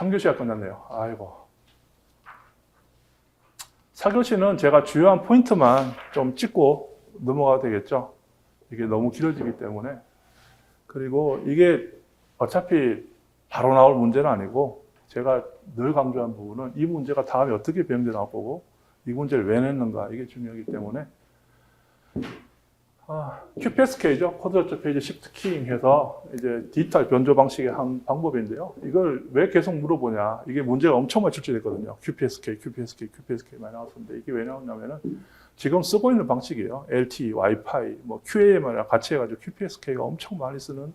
3교시가 끝났네요. 아이고. 4교시는 제가 주요한 포인트만 좀 찍고 넘어가도 되겠죠. 이게 너무 길어지기 때문에. 그리고 이게 어차피 바로 나올 문제는 아니고 제가 늘 강조한 부분은 이 문제가 다음에 어떻게 변형돼 나올 거고 이 문제를 왜 냈는가 이게 중요하기 때문에 QPSK죠. 코드 설정 페이지 시프트 키잉 해서 이제 디지털 변조 방식의 한 방법인데요. 이걸 왜 계속 물어보냐. 이게 문제가 엄청 많이 출제됐거든요. QPSK 많이 나왔었는데 이게 왜 나왔냐면은 지금 쓰고 있는 방식이에요. LTE, 와이파이, 뭐 QAM이랑 같이 해가지고 QPSK가 엄청 많이 쓰는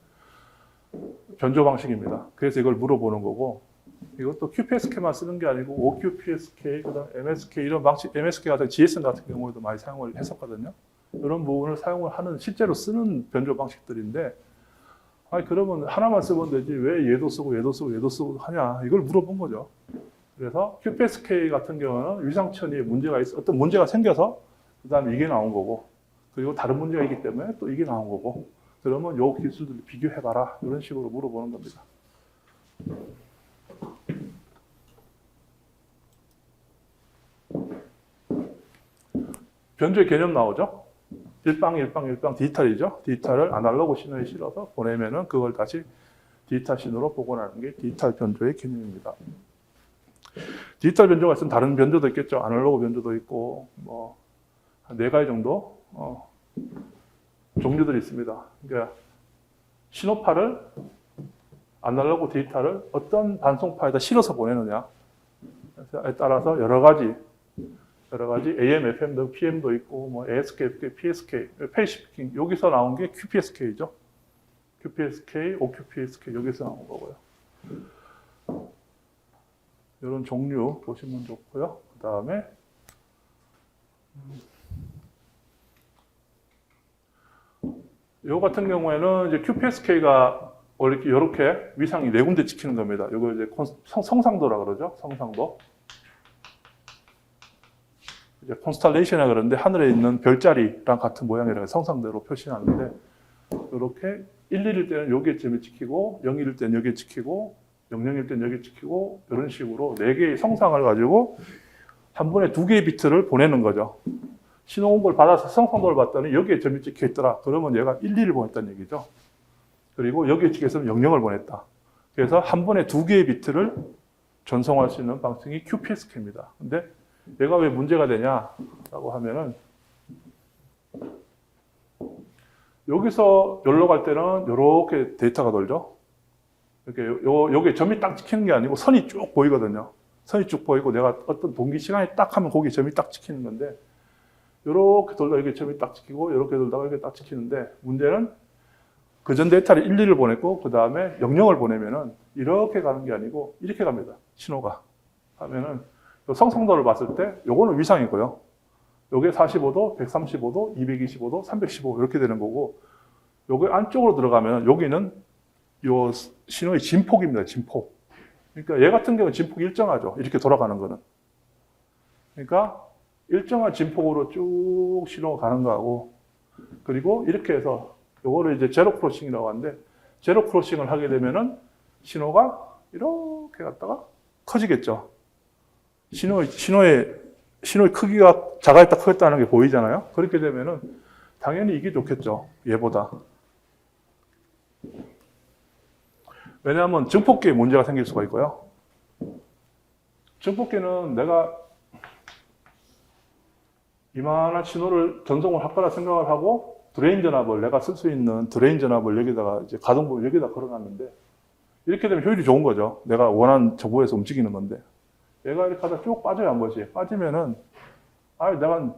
변조 방식입니다. 그래서 이걸 물어보는 거고 이것도 QPSK만 쓰는 게 아니고 OQPSK, 그다음 MSK 이런 방식, MSK 같은 GSM 같은 경우에도 많이 사용을 했었거든요. 이런 부분을 사용을 하는 실제로 쓰는 변조 방식들인데 아니 그러면 하나만 쓰면 되지 왜 얘도 쓰고 얘도 쓰고 얘도 쓰고 하냐 이걸 물어본 거죠. 그래서 QPSK 같은 경우는 위상천이 문제가 어떤 문제가 생겨서 그다음에 이게 나온 거고 그리고 다른 문제가 있기 때문에 또 이게 나온 거고 그러면 요 기술들 비교해봐라 이런 식으로 물어보는 겁니다. 변조의 개념 나오죠. 일방 디지털이죠. 디지털을 아날로그 신호에 실어서 보내면은 그걸 다시 디지털 신호로 복원하는 게 디지털 변조의 개념입니다. 디지털 변조가 있으면 다른 변조도 있겠죠. 아날로그 변조도 있고 뭐 한 4가지 정도 종류들이 있습니다. 그러니까 신호파를 아날로그 디지털을 어떤 반송파에다 실어서 보내느냐에 따라서 여러 가지 AM, FM도 PM도 있고 뭐 ASK, FK, PSK, 페이시피킹 여기서 나온 게 QPSK죠. QPSK, OQPSK 여기서 나온 거고요. 이런 종류 보시면 좋고요. 그 다음에 요 같은 경우에는 이제 QPSK가 이렇게 위상이 4군데 찍히는 겁니다. 이거 이제 성상도라 그러죠. 성상도. 이제 콘스탈레이션이라 그러는데 하늘에 있는 별자리랑 같은 모양이라서 성상대로 표시하는데 이렇게 1일일 때는 여기에 점이 찍히고 0일일 때는 여기에 찍히고 00일 때는 여기에 찍히고 이런 식으로 4개의 성상을 가지고 한 번에 2개의 비트를 보내는 거죠. 신호 온 걸 받아서 성상도를 봤더니 여기에 점이 찍혀 있더라. 그러면 얘가 1, 2를 보냈다는 얘기죠. 그리고 여기에 찍혀 있으면 00을 보냈다. 그래서 한 번에 2개의 비트를 전송할 수 있는 방식이 QPSK입니다. 근데 얘가 왜 문제가 되냐라고 하면은 여기서 여기로 갈 때는 이렇게 데이터가 돌죠. 이렇게 여기에 점이 딱 찍히는 게 아니고 선이 쭉 보이거든요. 선이 쭉 보이고 내가 어떤 동기 시간에 딱 하면 거기 점이 딱 찍히는 건데 이렇게 돌다가 여기 점이 딱 찍히고 이렇게 돌다가 이렇게 딱 찍히는데 문제는 그전 데이터를 1, 2를 보냈고 그 다음에 00을 보내면은 이렇게 가는 게 아니고 이렇게 갑니다. 신호가 하면은 성상도를 봤을 때 요거는 위상이고요. 요게 45도, 135도, 225도, 315 이렇게 되는 거고 요게 안쪽으로 들어가면 여기는 요 신호의 진폭입니다. 진폭. 그러니까 얘 같은 경우는 진폭이 일정하죠. 이렇게 돌아가는 거는. 그러니까 일정한 진폭으로 쭉 신호가 가는 거하고 그리고 이렇게 해서 요거를 이제 제로 크로싱이라고 하는데 제로 크로싱을 하게 되면은 신호가 이렇게 갔다가 커지겠죠. 신호의 크기가 작아졌다 커졌다는 게 보이잖아요. 그렇게 되면은 당연히 이게 좋겠죠. 얘보다. 왜냐하면 증폭기에 문제가 생길 수가 있고요. 증폭기는 내가 이만한 신호를 전송을 할 거라 생각을 하고 드레인 전압을 내가 쓸 수 있는 드레인 전압을 여기다가 이제 가동부를 여기다 걸어놨는데 이렇게 되면 효율이 좋은 거죠. 내가 원하는 정보에서 움직이는 건데 얘가 이렇게 하다 쭉 빠져요 한 번씩. 빠지면은 내가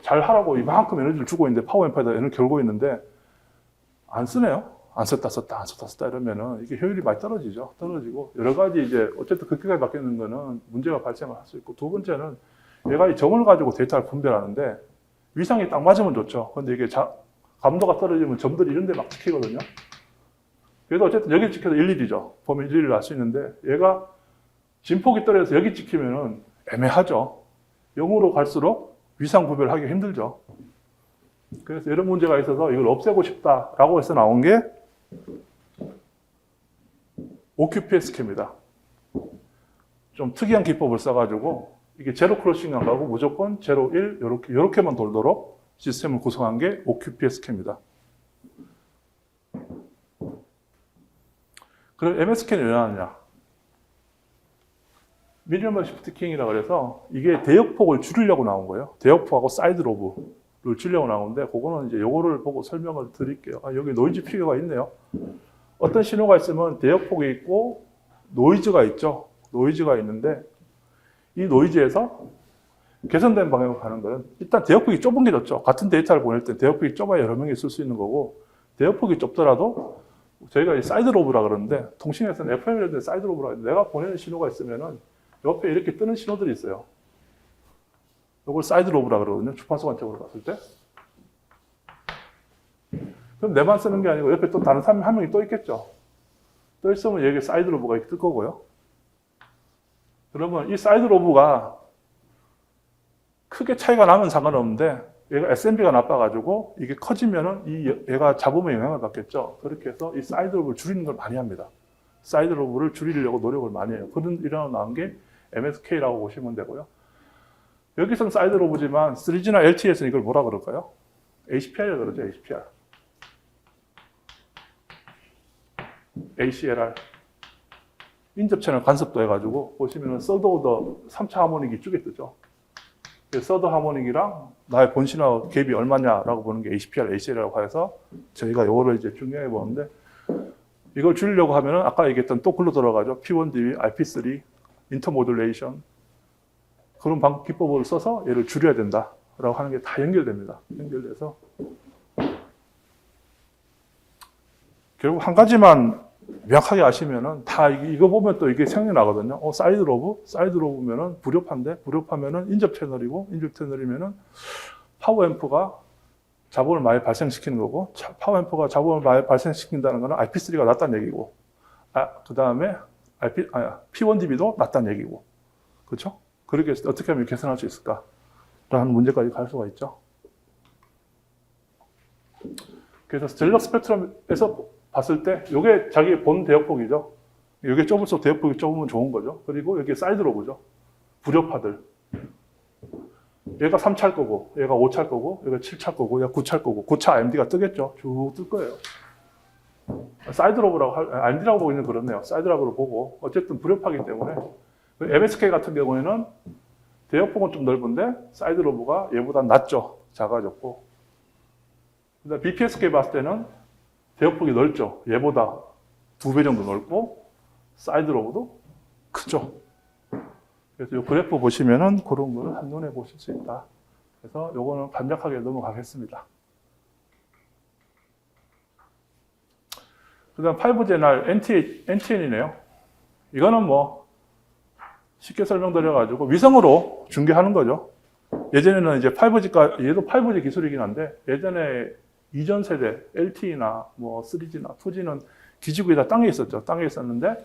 잘 하라고 이만큼 에너지를 주고 있는데 파워앰프에다 에너지 결고 있는데 안 쓰네요. 안 썼다 이러면은 이게 효율이 많이 떨어지죠. 떨어지고 여러 가지 이제 어쨌든 극격하게 바뀌는 거는 문제가 발생을 할 수 있고 두 번째는 얘가 이 점을 가지고 데이터를 분별하는데 위상이 딱 맞으면 좋죠. 근데 이게 감도가 떨어지면 점들이 이런 데 막 찍히거든요. 그래도 어쨌든 여기 찍혀도 일일이죠. 보면 일일을 알 수 있는데 얘가 진폭이 떨어져서 여기 찍히면은 애매하죠. 0으로 갈수록 위상 구별하기 힘들죠. 그래서 이런 문제가 있어서 이걸 없애고 싶다라고 해서 나온 게 OQPSK입니다. 좀 특이한 기법을 써가지고 이게 제로 크로싱 안 가고 무조건 제로 1 요렇게만 돌도록 시스템을 구성한 게 OQPSK입니다. 그럼 MSK는 왜 나왔냐? 미니멀 시프트 킹이라고 그래서 이게 대역폭을 줄이려고 나온 거예요. 대역폭하고 사이드 로브를 줄이려고 나오는데 그거는 이제 요거를 보고 설명을 드릴게요. 여기 노이즈 피겨가 있네요. 어떤 신호가 있으면 대역폭이 있고 노이즈가 있죠. 노이즈가 있는데 이 노이즈에서 개선된 방향으로 가는 거는 일단 대역폭이 좁은 게 좋죠. 같은 데이터를 보낼 때 대역폭이 좁아야 여러 명이 쓸 수 있는 거고 대역폭이 좁더라도 저희가 이 사이드 로브라 그러는데 통신에서는 FM이라든지 사이드 로브라 내가 보내는 신호가 있으면은 옆에 이렇게 뜨는 신호들이 있어요. 이걸 사이드 로브라 그러거든요. 주파수 관점으로 봤을 때. 그럼 내만 쓰는 게 아니고 옆에 또 다른 사람 한 명이 또 있겠죠. 또 있으면 여기 사이드 로브가 이렇게 뜰 거고요. 그러면 이 사이드 로브가 크게 차이가 나면 상관없는데 얘가 SMB가 나빠가지고 이게 커지면은 얘가 잡음에 영향을 받겠죠. 그렇게 해서 이 사이드 로브를 줄이는 걸 많이 합니다. 사이드 로브를 줄이려고 노력을 많이 해요. 그런 일환으로 나온 게 MSK라고 보시면 되고요. 여기서는 사이드 로브지만 3G나 LTE에서는 이걸 뭐라 그럴까요? HPR이라고 그러죠. HPR. ACLR. 인접 채널 간섭도 해가지고 보시면은 서드 오더 3차 하모닉이 쭉에 뜨죠. 서드 하모닉이랑 나의 본신하고 갭이 얼마냐라고 보는 게 HPR, ACLR이라고 해서 저희가 이거를 이제 중요해 보는데 이걸 줄이려고 하면은 아까 얘기했던 또 글로 들어가죠. P1DB, IP3, 인터모듈레이션 그런 기법을 써서 얘를 줄여야 된다라고 하는 게 다 연결됩니다. 연결돼서 결국 한 가지만 명확하게 아시면은 다 이거 보면 또 이게 생각이 나거든요. 사이드 로브면은 불협화면은 인접 채널이고 인접 채널이면은 파워 앰프가 잡음을 많이 발생시키는 거고 파워 앰프가 잡음을 많이 발생시킨다는 거는 IP3가 낮다는 얘기고 그 다음에 P1DB도 낮다는 얘기고 그렇죠? 그렇게 했을 때 어떻게 하면 개선할 수 있을까? 라는 문제까지 갈 수가 있죠. 그래서 전력 스펙트럼에서 봤을 때 이게 자기 본 대역폭이죠. 이게 좁을수록 대역폭이 좁으면 좋은 거죠. 그리고 여기 사이드 로브죠. 불협화들. 얘가 3차일 거고, 얘가 5차일 거고, 얘가 7차일 거고, 얘가 9차일 거고, 9차 IMD가 뜨겠죠. 쭉 뜰 거예요. 사이드 로브라고, IMD라고 보기는 그렇네요. 사이드 로브로 보고, 어쨌든 불협화기 때문에. MSK 같은 경우에는 대역폭은 좀 넓은데, 사이드 로브가 얘보다 낮죠. 작아졌고. 근데 BPSK 봤을 때는 대역폭이 넓죠. 얘보다 2배 정도 넓고, 사이드 로브도 크죠. 그래서 이 그래프 보시면은 그런 거를 한눈에 보실 수 있다. 그래서 요거는 간략하게 넘어가겠습니다. 그 다음 5G날 NTN이네요. 이거는 뭐 쉽게 설명드려가지고 위성으로 중계하는 거죠. 예전에는 이제 5G가, 얘도 5G 기술이긴 한데 예전에 이전 세대 LTE나 뭐 3G나 2G는 기지국이 다 땅에 있었죠. 땅에 있었는데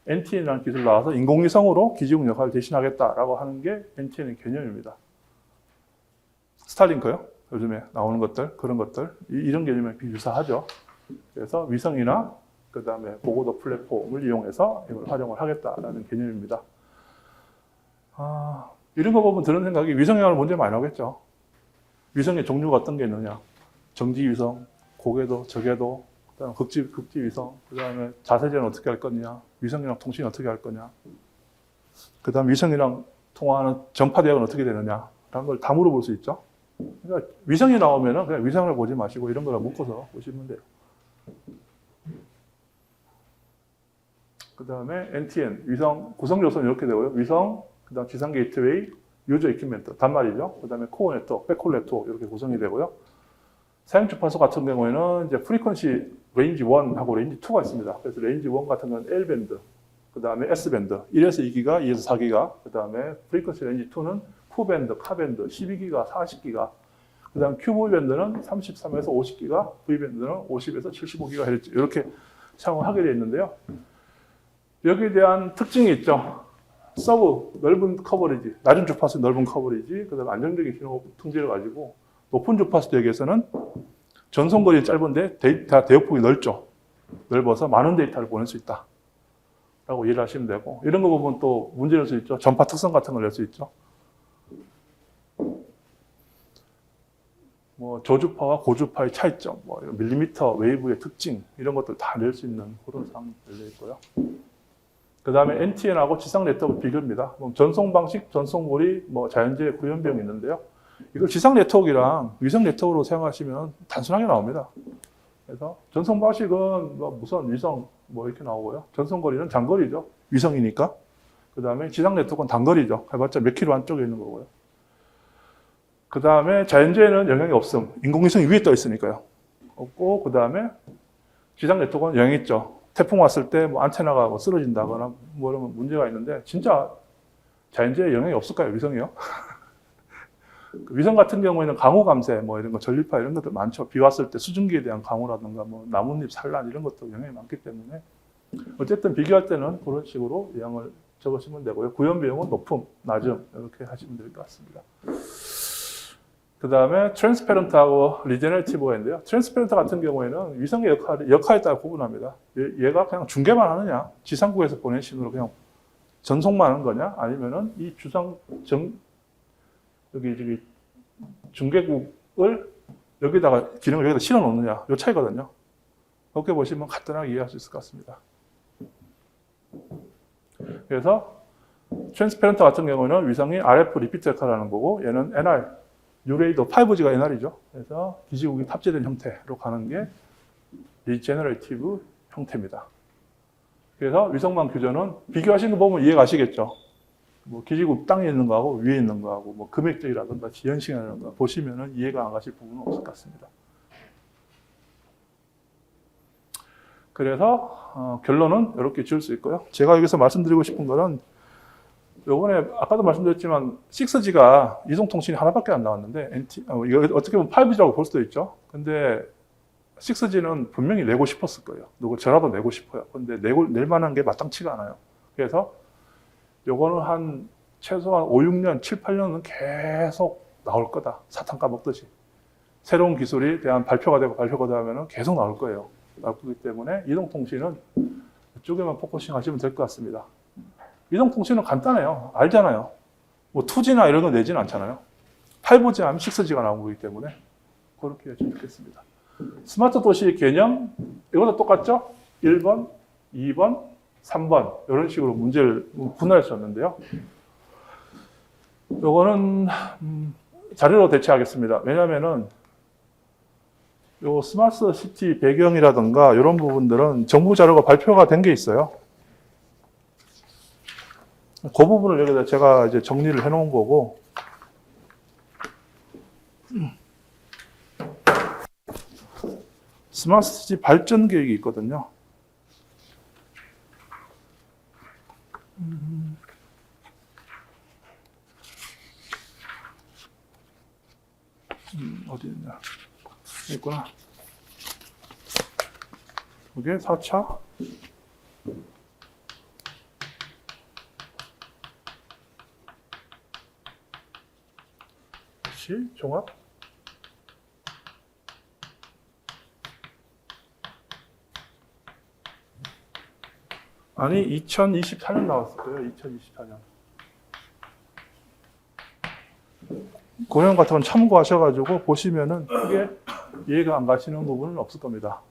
NTN이라는 기술 나와서 인공위성으로 기지국 역할을 대신하겠다라고 하는 게 NTN의 개념입니다. 스타링크요? 요즘에 나오는 것들, 그런 것들. 이런 개념에 비유사하죠. 그래서 위성이나 그 다음에 고고도 플랫폼을 이용해서 이걸 활용을 하겠다라는 개념입니다. 이런 거 보면 드는 생각이 위성영향을 문제 많이 나오겠죠. 위성의 종류가 어떤 게 있느냐. 정지위성, 고궤도, 저궤도, 그다음 극지 위성, 그다음에 자세제는 어떻게 할 거냐, 위성이랑 통신 어떻게 할 거냐, 그다음 위성이랑 통화하는 전파 대역은 어떻게 되느냐, 라는 걸 다 물어볼 수 있죠. 그러니까 위성이 나오면은 그냥 위성을 보지 마시고 이런 거랑 묶어서 보시면 돼요. 그다음에 NTN, 위성 구성 요소는 이렇게 되고요. 위성, 그다음 지상 게이트웨이, 유저 이퀴먼트, 단말이죠. 그다음에 코어 네트워크, 백홀 네트워크 이렇게 구성이 되고요. 사용 주파수 같은 경우에는 이제 프리퀀시 레인지 1하고 레인지 2가 있습니다. 그래서 레인지 1 같은 건 L밴드, 그 다음에 S밴드, 1에서 2기가, 2에서 4기가, 그 다음에 프리퀀시 레인지 2는 Q밴드, K밴드, 12기가, 40기가, 그 다음 Q밴드는 33에서 50기가, V밴드는 50에서 75GHz 이렇게 사용을 하게 되어 있는데요. 여기에 대한 특징이 있죠. 서브, 넓은 커버리지, 낮은 주파수 넓은 커버리지, 그 다음에 안정적인 신호 통제를 가지고 높은 주파수 대역에서는 전송거리는 짧은데 대역폭이 넓죠. 넓어서 많은 데이터를 보낼 수 있다. 라고 이해를 하시면 되고, 이런 거 보면 또 문제 낼 수 있죠. 전파 특성 같은 걸 낼 수 있죠. 뭐 저주파와 고주파의 차이점, 뭐 밀리미터 웨이브의 특징, 이런 것들 다 낼 수 있는 그런 사항이 열려 있고요. 그 다음에 NTN하고 지상 네트워크 비교입니다. 전송 방식, 전송거리, 뭐 자연재해 구현 비용이 있는데요. 이걸 지상 네트워크랑 위성 네트워크로 사용하시면 단순하게 나옵니다. 그래서 전송 방식은 뭐 무선 위성 뭐 이렇게 나오고요. 전송거리는 장거리죠. 위성이니까. 그 다음에 지상 네트워크는 단거리죠. 해봤자 몇 킬로 안쪽에 있는 거고요. 그 다음에 자연재해는 영향이 없음. 인공위성이 위에 떠 있으니까요. 없고, 그 다음에 지상 네트워크는 영향이 있죠. 태풍 왔을 때 뭐 안테나가 뭐 쓰러진다거나 뭐 이런 문제가 있는데, 진짜 자연재해에 영향이 없을까요? 위성이요? 위성 같은 경우에는 강우 감쇄, 뭐 이런 거, 전리파 이런 것들 많죠. 비 왔을 때 수증기에 대한 강우라든가 뭐 나뭇잎 산란 이런 것도 영향이 많기 때문에, 어쨌든 비교할 때는 그런 식으로 영향을 적으시면 되고요. 구현 비용은 높음, 낮음 이렇게 하시면 될 것 같습니다. 그 다음에 트랜스페런트하고 리제너레이티브가 있는데요. 트랜스페런트 같은 경우에는 위성의 역할에 따라 구분합니다. 얘가 그냥 중계만 하느냐, 지상국에서 보낸 신호를 그냥 전송만 하는 거냐, 아니면은 이 여기 중계국을 여기다가 기능을 여기다 실어 놓느냐, 요 차이거든요. 그렇게 보시면 간단하게 이해할 수 있을 것 같습니다. 그래서 트랜스페런트 같은 경우는 위성이 RF 리피트 역할을 하는 거고, 얘는 NR, 유레이도 5G가 NR이죠. 그래서 기지국이 탑재된 형태로 가는 게 리제너레이티브 형태입니다. 그래서 위성망 규전은 비교하시는 거 보면 이해가시겠죠. 뭐 기지국 땅에 있는 거하고 위에 있는 거하고 뭐 금액적이라든가 지연 시간이라든가 보시면은 이해가 안 가실 부분은 없을 것 같습니다. 그래서 결론은 이렇게 지을 수 있고요. 제가 여기서 말씀드리고 싶은 거는, 요번에 아까도 말씀드렸지만 6G가 이동통신이 하나밖에 안 나왔는데, 이거 어떻게 보면 5G라고 볼 수도 있죠. 근데 6G는 분명히 내고 싶었을 거예요. 누구 저라도 내고 싶어요. 근데 낼 만한 게 마땅치가 않아요. 그래서 요거는 한 최소한 5, 6년, 7, 8년은 계속 나올 거다. 사탕 까먹듯이. 새로운 기술에 대한 발표가 되고 하면 계속 나올 거예요. 나올 거기 때문에 이동통신은 이쪽에만 포커싱 하시면 될 것 같습니다. 이동통신은 간단해요. 알잖아요. 뭐 2G나 이런 거 내지는 않잖아요. 5G 하면 6G가 나온 거기 때문에 그렇게 해주면 좋겠습니다. 스마트 도시 개념, 이것도 똑같죠? 1번, 2번, 3번 이런 식으로 문제를 분할할 수 있는데요. 이거는 자료로 대체하겠습니다. 왜냐하면은 요 스마트 시티 배경이라든가 이런 부분들은 정부 자료가 발표가 된 게 있어요. 그 부분을 여기다 제가 이제 정리를 해 놓은 거고, 스마트 시티 발전 계획이 있거든요. 어디 있냐? 여기 있구나. 이게 4차. 다시 종합. 아니, 2024년 나왔을 거예요. 2024년. 고용 같은 건 참고하셔가지고 보시면은 크게 이해가 안 가시는 부분은 없을 겁니다.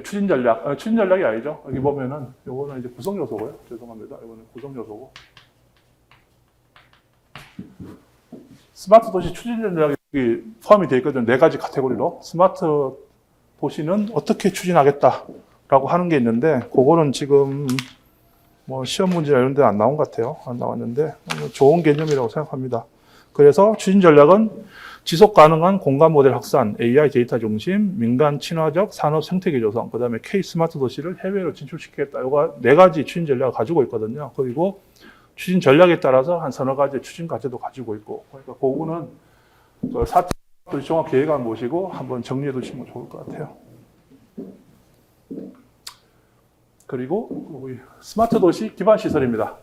추진 전략이 아니죠. 여기 보면은 요거는 이제 구성 요소고요. 죄송합니다. 이거는 구성 요소고. 스마트 도시 추진 전략이 포함이 되어 있거든요. 4가지 카테고리로. 스마트 도시는 어떻게 추진하겠다라고 하는 게 있는데, 그거는 지금 뭐 시험 문제나 이런 데 안 나온 것 같아요. 안 나왔는데 좋은 개념이라고 생각합니다. 그래서 추진 전략은 지속 가능한 공간 모델 확산, AI 데이터 중심, 민간 친화적 산업 생태계 조성, 그 다음에 K 스마트 도시를 해외로 진출시키겠다. 이거 4가지 추진 전략을 가지고 있거든요. 그리고 추진 전략에 따라서 한 서너 가지 추진 과제도 가지고 있고, 그러니까 그거는 4차 도시 종합 계획안 보시고 한번 정리해 두시면 좋을 것 같아요. 그리고 스마트 도시 기반 시설입니다.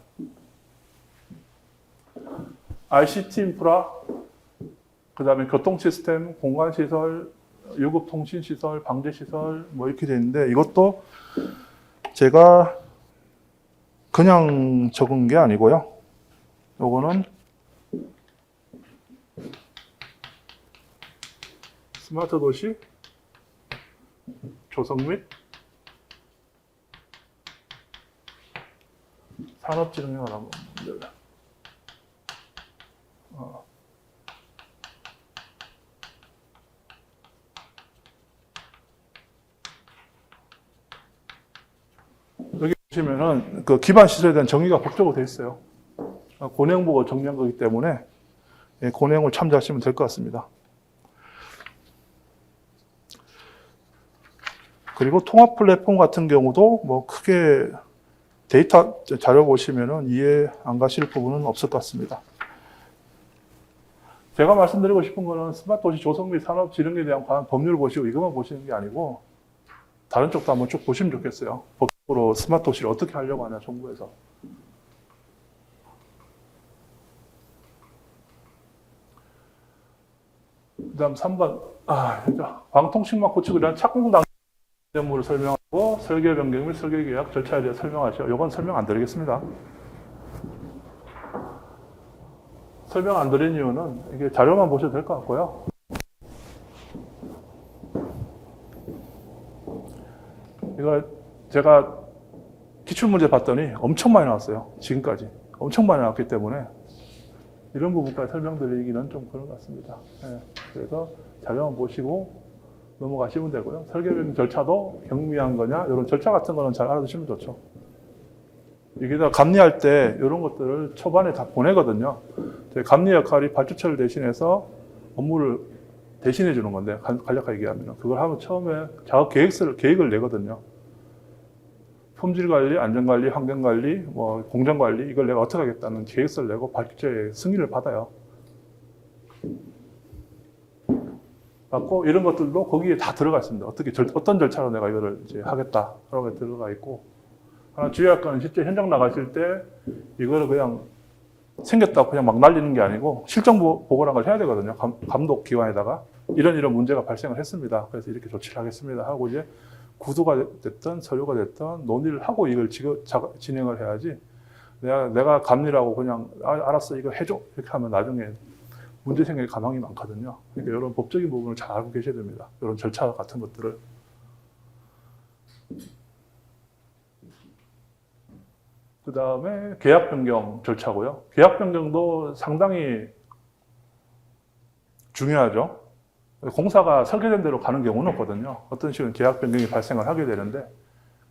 ICT 인프라, 그 다음에 교통 시스템, 공간 시설, 유급 통신 시설, 방제 시설 뭐 이렇게 되어 있는데, 이것도 제가 그냥 적은 게 아니고요. 요거는 스마트 도시 조성 및 산업진흥령을 한번 만들자. 여기 보시면은 그 기반 시설에 대한 정의가 법적으로 되어 있어요. 고내용 보고 정리한 거기 때문에 고내용을 참조하시면 될 것 같습니다. 그리고 통합 플랫폼 같은 경우도 뭐 크게 데이터 자료 보시면은 이해 안 가실 부분은 없을 것 같습니다. 제가 말씀드리고 싶은 거는 스마트 도시 조성 및 산업 진흥에 대한 관한 법률을 보시고 이것만 보시는 게 아니고 다른 쪽도 한번 쭉 보시면 좋겠어요. 법적으로 스마트 도시를 어떻게 하려고 하냐, 정부에서. 그 다음 3번. 방통식망 구축을 위한 착공당 업무를 설명하고 설계 변경 및 설계 계약 절차에 대해 설명하시오. 이건 설명 안 드리겠습니다. 설명 안 드린 이유는 이게 자료만 보셔도 될 것 같고요. 이거 제가 기출문제 봤더니 엄청 많이 나왔어요. 지금까지. 엄청 많이 나왔기 때문에 이런 부분까지 설명드리기는 좀 그런 것 같습니다. 네. 그래서 자료만 보시고 넘어가시면 되고요. 설계 변경 절차도 경미한 거냐, 이런 절차 같은 거는 잘 알아두시면 좋죠. 여기다 감리할 때 이런 것들을 초반에 다 보내거든요. 감리 역할이 발주처를 대신해서 업무를 대신해 주는 건데, 간략하게 얘기하면. 그걸 하면 처음에 작업 계획을 내거든요. 품질 관리, 안전 관리, 환경 관리, 뭐 공정 관리, 이걸 내가 어떻게 하겠다는 계획서를 내고 발주처의 승인을 받아요. 받고 이런 것들도 거기에 다 들어가 있습니다. 어떤 절차로 내가 이거를 이제 하겠다. 그런 게 들어가 있고. 하나 주의할 건 실제 현장 나가실 때 이거를 그냥 생겼다고 그냥 막 날리는 게 아니고 실정 보고라는 걸 해야 되거든요. 감독 기관에다가 이런 문제가 발생을 했습니다. 그래서 이렇게 조치를 하겠습니다. 하고 이제 구도가 됐든 서류가 됐든 논의를 하고 이걸 진행을 해야지 내가 감리라고 그냥 알았어 이거 해줘 이렇게 하면 나중에 문제 생길 가능성이 많거든요. 그러니까 이런 법적인 부분을 잘 알고 계셔야 됩니다. 이런 절차 같은 것들을. 그 다음에 계약 변경 절차고요. 계약 변경도 상당히 중요하죠. 공사가 설계된 대로 가는 경우는 없거든요. 어떤 식으로 계약 변경이 발생을 하게 되는데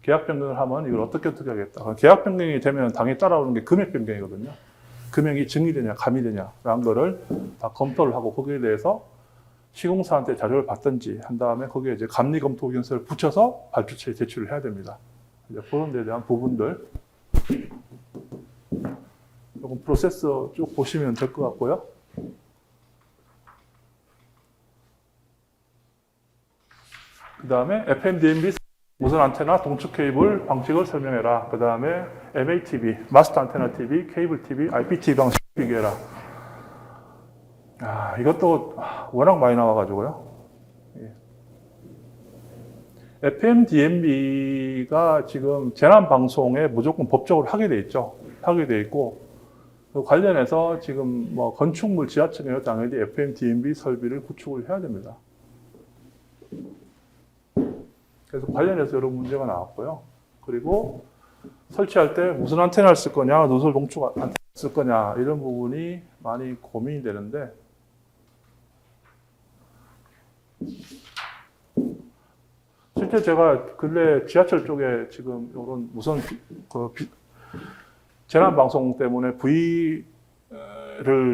계약 변경을 하면 이걸 어떻게 하겠다. 계약 변경이 되면 당연히 따라오는 게 금액 변경이거든요. 금액이 증의되냐 가미되냐라는 거를 다 검토를 하고 거기에 대해서 시공사한테 자료를 받든지 한 다음에 거기에 이제 감리 검토 의견서를 붙여서 발주처에 제출을 해야 됩니다. 이제 그런 데 대한 부분들 조금 프로세스 쭉 보시면 될 것 같고요. 그 다음에 FMDMB 무선 안테나 동축 케이블 방식을 설명해라. 그 다음에 MATV, 마스터 안테나 TV, 케이블 TV, IPTV 방식 비교해라. 이것도 워낙 많이 나와가지고요. FMDMB가 지금 재난방송에 무조건 법적으로 하게 돼 있죠. 하게 돼 있고, 그 관련해서 지금 뭐 건축물 지하층에 당연히 FMDMB 설비를 구축을 해야 됩니다. 그래서 관련해서 여러 문제가 나왔고요. 그리고 설치할 때 무슨 안테나를 쓸 거냐, 누설 동축 안테나를 쓸 거냐, 이런 부분이 많이 고민이 되는데, 실제 제가 근래 지하철 쪽에 지금 이런 무선 재난방송 때문에 V를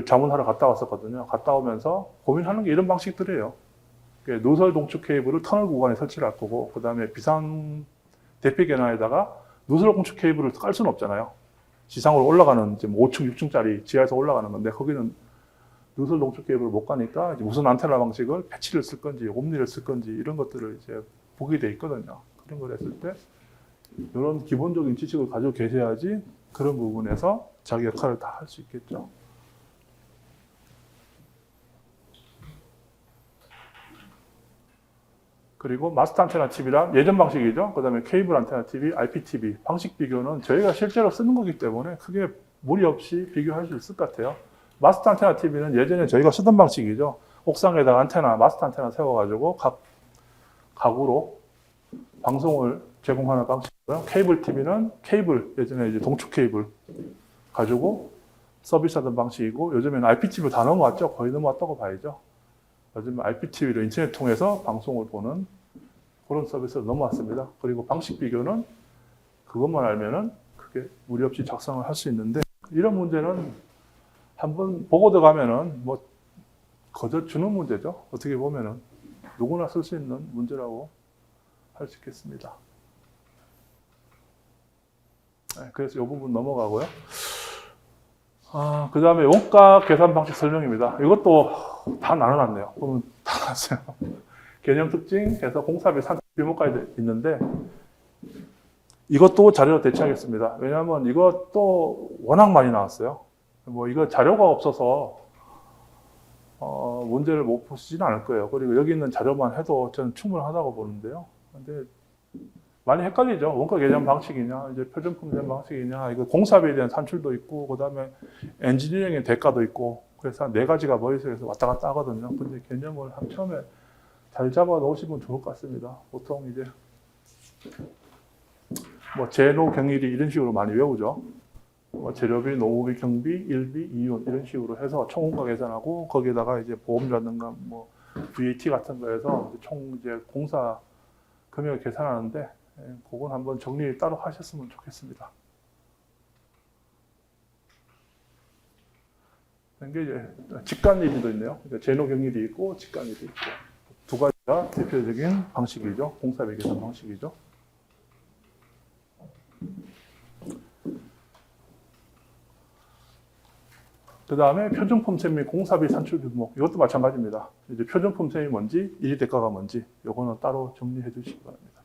자문하러 갔다 왔었거든요. 갔다 오면서 고민하는 게 이런 방식들이에요. 누설 동축 케이블을 터널 구간에 설치를 할 거고, 그 다음에 비상 대피 계단에다가 누설 동축 케이블을 깔 수는 없잖아요. 지상으로 올라가는 이제 5층, 6층짜리 지하에서 올라가는 건데, 거기는 누설 동축 케이블을 못 가니까 이제 무슨 안테나 방식을 패치를 쓸 건지, 옴니를 쓸 건지, 이런 것들을 이제 보게 돼 있거든요. 그런 걸 했을 때, 이런 기본적인 지식을 가지고 계셔야지 그런 부분에서 자기 역할을 다 할 수 있겠죠. 그리고 마스터 안테나 TV랑 예전 방식이죠. 그 다음에 케이블 안테나 TV, IPTV 방식 비교는 저희가 실제로 쓰는 거기 때문에 크게 무리 없이 비교할 수 있을 것 같아요. 마스터 안테나 TV는 예전에 저희가 쓰던 방식이죠. 옥상에다가 안테나, 마스터 안테나 세워가지고 각 가구로 방송을 제공하는 방식이고요. 케이블 TV는 케이블, 예전에 이제 동축 케이블 가지고 서비스하던 방식이고, 요즘에는 IPTV 다 넘어왔죠. 거의 넘어왔다고 봐야죠. 요즘 IPTV로 인터넷 통해서 방송을 보는 그런 서비스로 넘어왔습니다. 그리고 방식 비교는 그것만 알면은 크게 무리 없이 작성을 할 수 있는데, 이런 문제는 한번 보고 들어가면은 뭐 거저 주는 문제죠. 어떻게 보면은 누구나 쓸 수 있는 문제라고 할 수 있겠습니다. 네, 그래서 이 부분 넘어가고요. 그 다음에 원가 계산 방식 설명입니다. 이것도 다 나눠놨네요. 보면 다 나왔어요. 개념 특징 해서 공사비 산출 규모까지 있는데, 이것도 자료로 대체하겠습니다. 왜냐하면 이것도 워낙 많이 나왔어요. 뭐 이거 자료가 없어서 문제를 못 푸시진 않을 거예요. 그리고 여기 있는 자료만 해도 저는 충분하다고 보는데요. 근데 많이 헷갈리죠. 원가 계산 방식이냐, 이제 표준품 계산 방식이냐, 이거 공사비에 대한 산출도 있고, 그 다음에 엔지니어링의 대가도 있고, 그래서 한 4가지가 머릿속에서 왔다 갔다 하거든요. 근데 개념을 처음에 잘 잡아 놓으시면 좋을 것 같습니다. 보통 이제 뭐 재노 경일이 이런 식으로 많이 외우죠. 뭐 재료비, 노후비, 경비, 일비, 이윤 이런 식으로 해서 총원가 계산하고, 거기에다가 이제 보험이라든가 뭐 VAT 같은 거 해서 총 이제 공사 금액을 계산하는데, 그건 한번 정리 따로 하셨으면 좋겠습니다. 이게 이제 직간일비도 있네요. 그러니까 재노 경일이 있고 직간일이 있고, 두 가지가 대표적인 방식이죠. 공사비 계산 방식이죠. 그 다음에 표준품셈 및 공사비 산출 규모, 이것도 마찬가지입니다. 이제 표준품셈이 뭔지, 일이 대가가 뭔지, 요거는 따로 정리해 주시기 바랍니다.